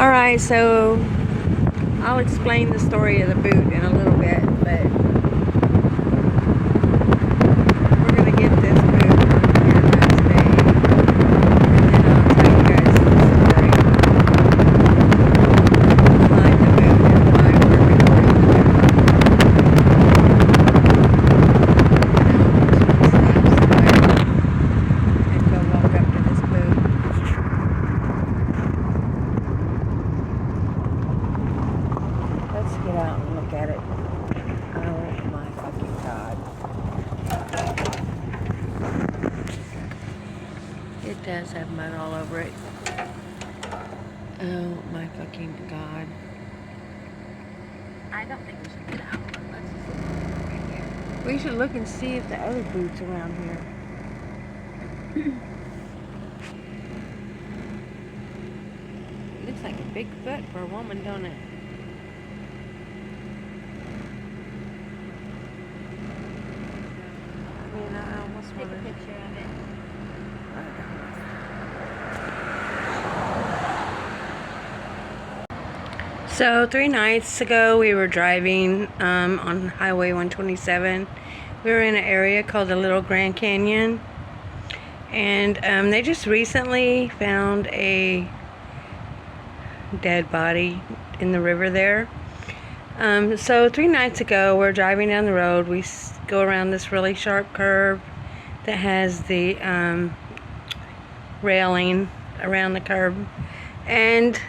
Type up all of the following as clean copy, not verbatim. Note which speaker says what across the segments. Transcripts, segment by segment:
Speaker 1: Alright, so I'll explain the story of the boot in a little bit, but we're going to get this boot here today, and then I'll tell you guys the story behind the boot and why we're recording the boot. Now, I'm just going to stop somewhere and go walk up to this boot. Let's get out and look at it. Oh my fucking god. It does have mud all over it. Oh my fucking god.
Speaker 2: I don't think we should get out, but let's just look right here.
Speaker 1: We should look and see if the other boots around here. Looks like a big foot for a woman, don't it? I mean, I almost
Speaker 2: Take
Speaker 1: want
Speaker 2: a picture of it.
Speaker 1: So 3 nights ago we were driving on Highway 127. We were in an area called the Little Grand Canyon, and they just recently found a dead body in the river there. So 3 nights ago we're driving down the road. We go around this really sharp curve that has the railing around the curb, and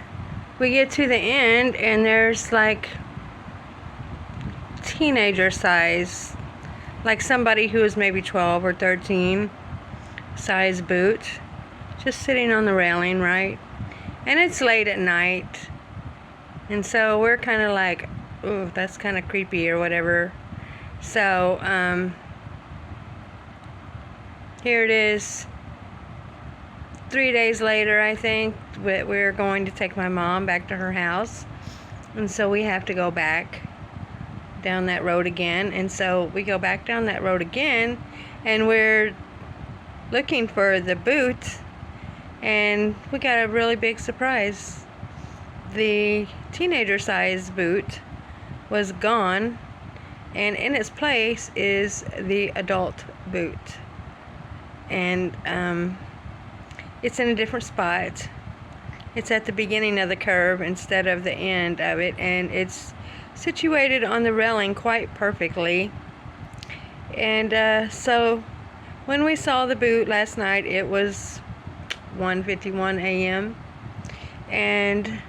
Speaker 1: we get to the end and there's like teenager size, like somebody who is maybe 12 or 13 size boot just sitting on the railing, right? And it's late at night, and so we're kind of like, ooh, that's kind of creepy or whatever. So here it is, 3 days later, I think. We're going to take my mom back to her house, and so we have to go back down that road again. And so we go back down that road again, and we're looking for the boot, and we got a really big surprise. The teenager size boot was gone, and in its place is the adult boot. And it's in a different spot. It's at the beginning of the curve instead of the end of it, and it's situated on the railing quite perfectly. And so when we saw the boot last night, it was 1:51 a.m. and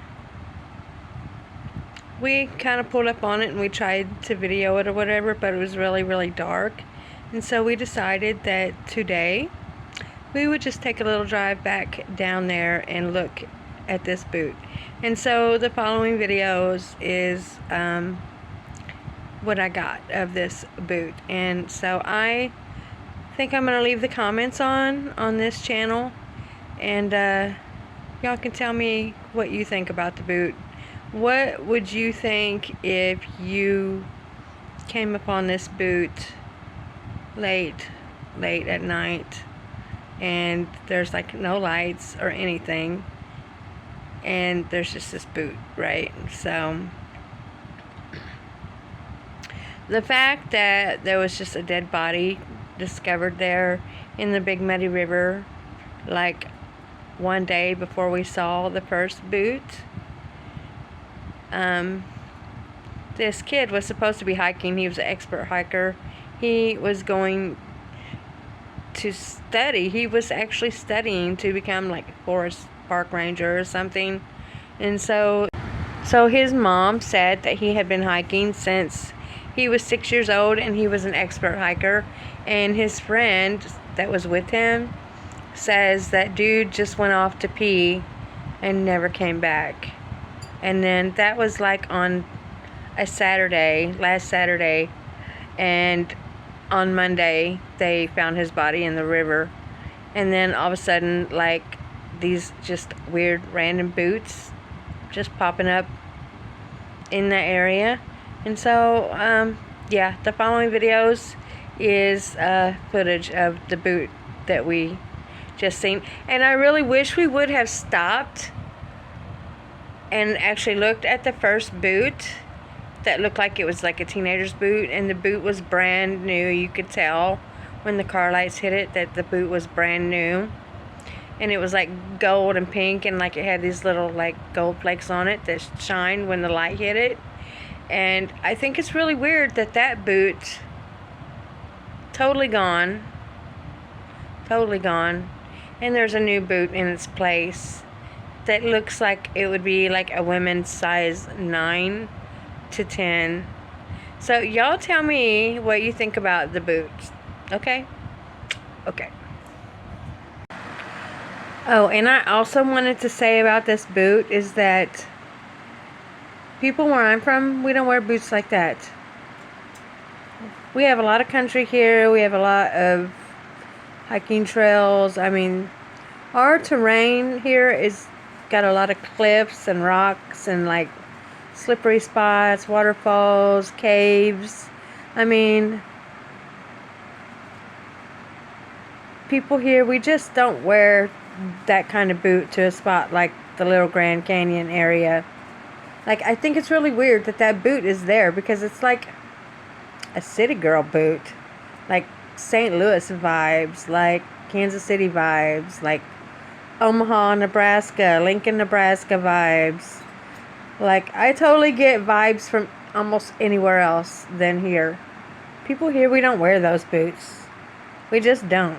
Speaker 1: we kind of pulled up on it and we tried to video it or whatever, but it was really, really dark. And so we decided that today we would just take a little drive back down there and look at this boot. And so the following videos is what I got of this boot. And so I think I'm going to leave the comments on this channel, and y'all can tell me what you think about the boot. What would you think if you came upon this boot late at night, and there's like no lights or anything, and there's just this boot, right? So the fact that there was just a dead body discovered there in the Big Muddy River like one day before we saw the first boot. This kid was supposed to be hiking. He was an expert hiker. He was going to study. He was actually studying to become like a forest park ranger or something. And so his mom said that he had been hiking since he was 6 years old, and he was an expert hiker. And his friend that was with him says that dude just went off to pee and never came back. And then that was like on a Saturday, last Saturday, and on Monday they found his body in the river. And then all of a sudden, like, these just weird random boots just popping up in the area. And so yeah, the following videos is footage of the boot that we just seen. And I really wish we would have stopped and actually looked at the first boot that looked like it was like a teenager's boot, and the boot was brand new. You could tell when the car lights hit it that the boot was brand new, and it was like gold and pink, and like it had these little like gold flakes on it that shined when the light hit it. And I think it's really weird that that boot totally gone, and there's a new boot in its place that looks like it would be like a women's size 9 to 10. So y'all tell me what you think about the boots. Okay? Okay. Oh, and I also wanted to say about this boot is that people where I'm from, we don't wear boots like that. We have a lot of country here. We have a lot of hiking trails. I mean, our terrain here is got a lot of cliffs and rocks and like slippery spots, waterfalls, caves. I mean, people here, we just don't wear that kind of boot to a spot like the Little Grand Canyon area. Like, I think it's really weird that that boot is there because it's like a city girl boot. Like St. Louis vibes, like Kansas City vibes, like Omaha, Nebraska, Lincoln, Nebraska vibes. Like, I totally get vibes from almost anywhere else than here. People here, we don't wear those boots. We just don't.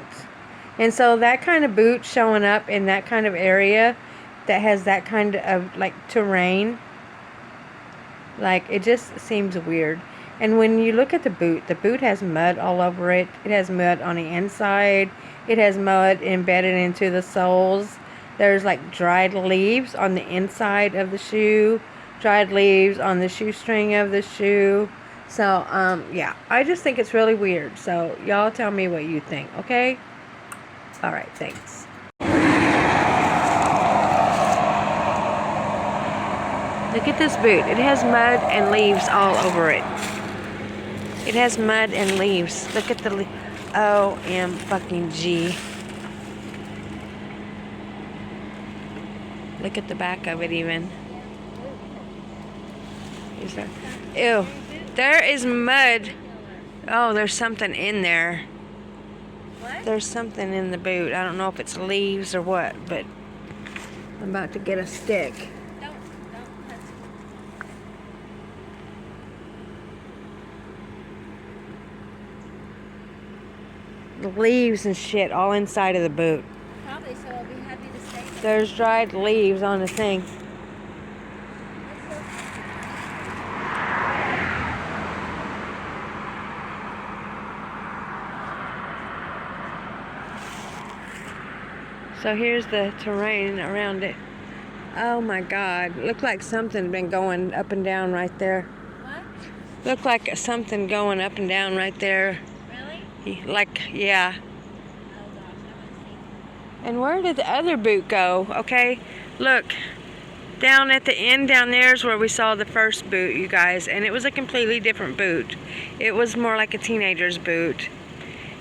Speaker 1: And so that kind of boot showing up in that kind of area that has that kind of like terrain, like, it just seems weird. And when you look at the boot has mud all over it. It has mud on the inside. It has mud embedded into the soles. There's like dried leaves on the inside of the shoe, dried leaves on the shoestring of the shoe. So, yeah, I just think it's really weird. So, y'all tell me what you think, okay? All right, thanks. Look at this boot. It has mud and leaves all over it. It has mud and leaves. Look at the OMG. Look at the back of it even. Is there? Ew. There is mud. Oh, there's something in there.
Speaker 2: What?
Speaker 1: There's something in the boot. I don't know if it's leaves or what, but I'm about to get a stick.
Speaker 2: Don't touch
Speaker 1: The leaves and shit all inside of the boot.
Speaker 2: it. Probably, so it'll be happy to stay there.
Speaker 1: There's dried leaves on the thing. So here's the terrain around it. Oh my God. Looked like something been going up and down right there.
Speaker 2: What?
Speaker 1: Looked like something going up and down right there.
Speaker 2: Really?
Speaker 1: Like, yeah.
Speaker 2: Oh gosh, I want to see.
Speaker 1: And where did the other boot go? Okay, look. Down at the end down there is where we saw the first boot, you guys. And it was a completely different boot. It was more like a teenager's boot.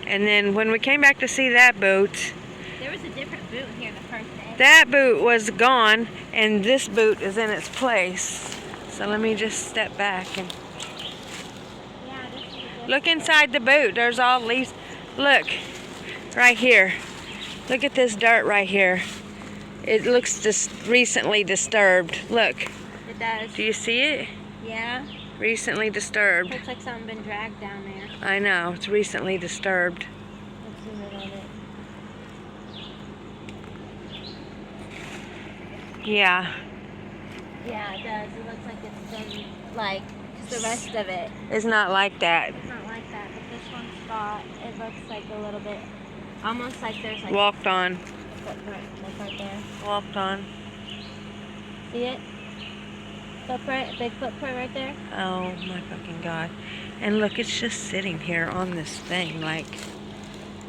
Speaker 1: And then when we came back to see that boot,
Speaker 2: There was a different boot here the first day.
Speaker 1: that boot was gone, and this boot is in its place. So let me just step back and
Speaker 2: Yeah, this is a different.
Speaker 1: look inside the boot. There's all leaves. Look, right here. Look at this dirt right here. It looks just recently disturbed. Look,
Speaker 2: It does.
Speaker 1: do you see it?
Speaker 2: Yeah.
Speaker 1: Recently disturbed.
Speaker 2: Looks like something been dragged down there.
Speaker 1: I know, it's recently disturbed.
Speaker 2: Let's zoom in on it.
Speaker 1: Yeah,
Speaker 2: Yeah, it does. It looks like it's been like, 'cause the rest of it,
Speaker 1: it's not like that.
Speaker 2: it's not like that. But this one spot, it looks like a little bit, almost like there's like
Speaker 1: Walked on,
Speaker 2: a footprint, like right there.
Speaker 1: walked on.
Speaker 2: See it? Footprint, big footprint right there.
Speaker 1: Oh my fucking God. And look, it's just sitting here on this thing, like,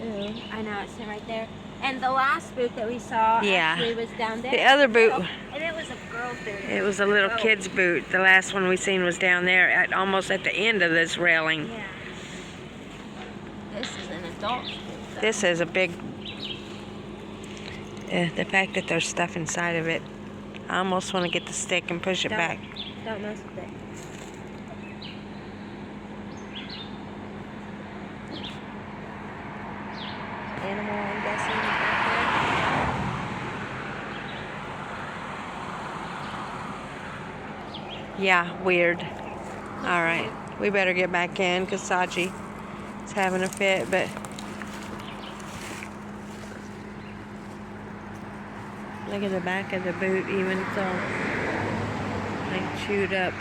Speaker 2: Ooh, I know, it's right there. And the last boot that we saw
Speaker 1: Yeah.
Speaker 2: actually was down there.
Speaker 1: the other boot,
Speaker 2: And it was a girl boot.
Speaker 1: it was a little
Speaker 2: Oh.
Speaker 1: kid's boot. The last one we seen was down there, at almost at the end of this railing.
Speaker 2: Yeah. This is an adult boot. though.
Speaker 1: This is a big, the fact that there's stuff inside of it. I almost want to get the stick and push it
Speaker 2: Don't.
Speaker 1: back.
Speaker 2: Don't mess with it. Animal, I'm guessing, back
Speaker 1: Yeah, weird. All right, we better get back in because Sachi is having a fit, but look at the back of the boot, even it's all like chewed up.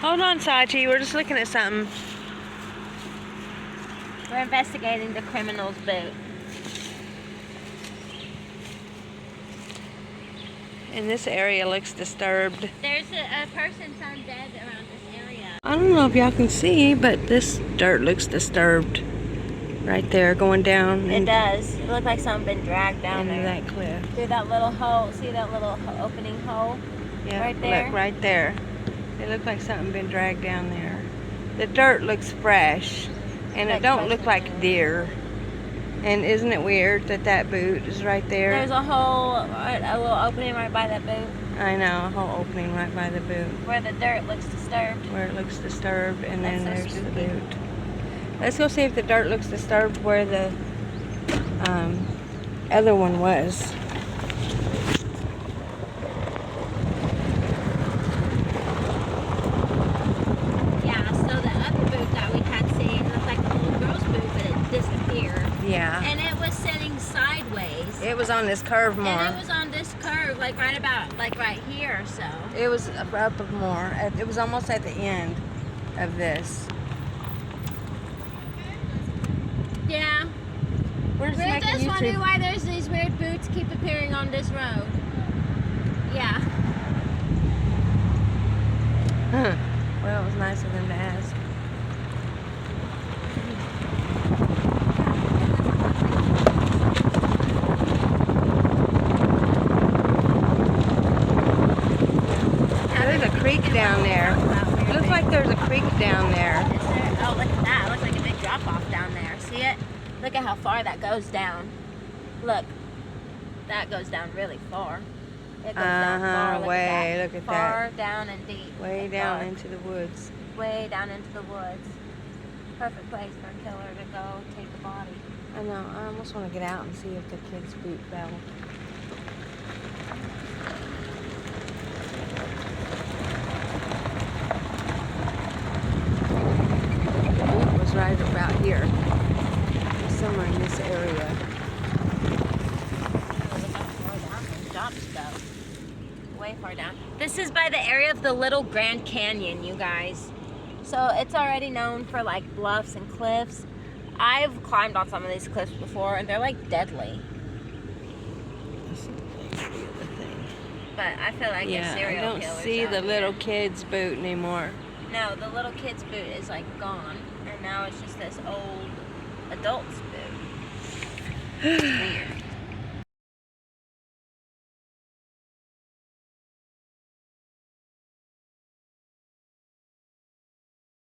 Speaker 1: Hold on, Sachi, we're just looking at something.
Speaker 2: there. We're investigating the criminal's boot.
Speaker 1: And this area looks disturbed.
Speaker 2: There's a person found dead around this area.
Speaker 1: I don't know if y'all can see, but this dirt looks disturbed. Right there, going down
Speaker 2: It does. It looked like something been dragged down
Speaker 1: into
Speaker 2: there.
Speaker 1: that cliff.
Speaker 2: Through that little hole. See that little opening hole?
Speaker 1: Yeah,
Speaker 2: Right there?
Speaker 1: look, right there. It looked like something been dragged down there. The dirt looks fresh, and it
Speaker 2: Like
Speaker 1: don't
Speaker 2: fresh
Speaker 1: look
Speaker 2: and
Speaker 1: like
Speaker 2: new.
Speaker 1: deer. And isn't it weird that that boot is right there?
Speaker 2: There's a hole, a little opening right by that boot
Speaker 1: I know, a whole opening right by the boot
Speaker 2: where the dirt looks disturbed.
Speaker 1: where it looks disturbed, and then
Speaker 2: That's so
Speaker 1: there's the
Speaker 2: spooky.
Speaker 1: boot. Let's go see if the dirt looks disturbed where the other one was.
Speaker 2: Yeah, so the other boot that we had seen looked like a little girl's boot, but it disappeared.
Speaker 1: Yeah.
Speaker 2: And it was sitting sideways.
Speaker 1: It was on this curve more.
Speaker 2: And it was on this curve, like right about, like right here or so.
Speaker 1: It was up more. It was almost at the end of this.
Speaker 2: Yeah.
Speaker 1: We're just
Speaker 2: We're
Speaker 1: making
Speaker 2: just wondering
Speaker 1: YouTube.
Speaker 2: why there's these weird boots keep appearing on this road. Yeah.
Speaker 1: Huh. Well, it was nice of them to ask. There's a creek down there. It looks like there's a creek down there.
Speaker 2: Is there? Oh, look at that. It looks like a big drop off down there. See it? Look at how far that goes down. Look. That goes down really far. It goes down far. Look
Speaker 1: way,
Speaker 2: at that.
Speaker 1: look at
Speaker 2: far
Speaker 1: that.
Speaker 2: down and deep.
Speaker 1: Way
Speaker 2: and
Speaker 1: down
Speaker 2: far.
Speaker 1: into the woods.
Speaker 2: Way down into the woods. Perfect place for a killer to go take the body.
Speaker 1: I know, I almost want to get out and see if the kid's boot fell. The boot was right about here. Somewhere in this area.
Speaker 2: Look how far down those drops go. Way far down. This is by the area of the Little Grand Canyon, you guys. So it's already known for like bluffs and cliffs. I've climbed on some of these cliffs before and they're like deadly. But I feel like
Speaker 1: Yeah,
Speaker 2: a
Speaker 1: I
Speaker 2: serial
Speaker 1: don't
Speaker 2: killers
Speaker 1: see
Speaker 2: out
Speaker 1: the
Speaker 2: here.
Speaker 1: little kid's boot anymore.
Speaker 2: No, the little kid's boot is like gone. And now it's just this old adult's boot. It's weird.